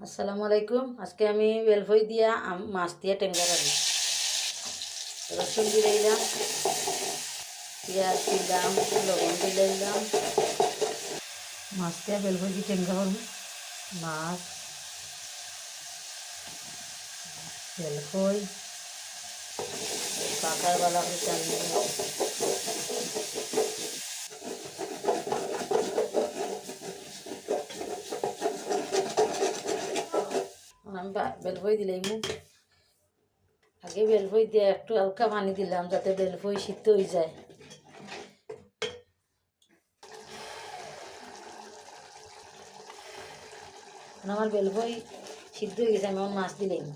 আসসালামু আলাইকুম। আজকে আমি বেলফই দিয়া মাছ দিয়া টেঙ্গা রাখি। রসুন দিলাম, পেঁয়াজ দিলাম, লবণ দিলাম, মাছ দিয়া বেলফই দিয়ে টেঙ্গা করব। মাছ, বেলফই পাকার বালা করে টানিয়ে আমি বেলফই দিলাম। আগে বেলফই দিয়ে একটু হালকা পানি দিলাম যাতে বেলফই সিদ্ধ হয়ে যায়। আমার বেলফই সিদ্ধ হয়ে গেছে, আমি আমার মাছ দিলাম।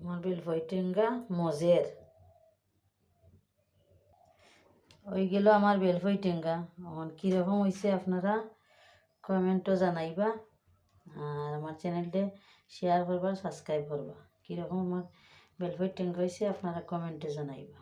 আমার বেলফই টেঙ্গা মজের ওই গেল আমার বেলফই টেঙ্গা। আমার কীরকম হয়েছে আপনারা কমেন্টও জানাইবা, আর আমার চ্যানেলটা শেয়ার করবা, সাবস্ক্রাইব করবা। কীরকম আমার বেলফই টেঙ্গা হয়েছে আপনারা কমেন্টে জানাইবা।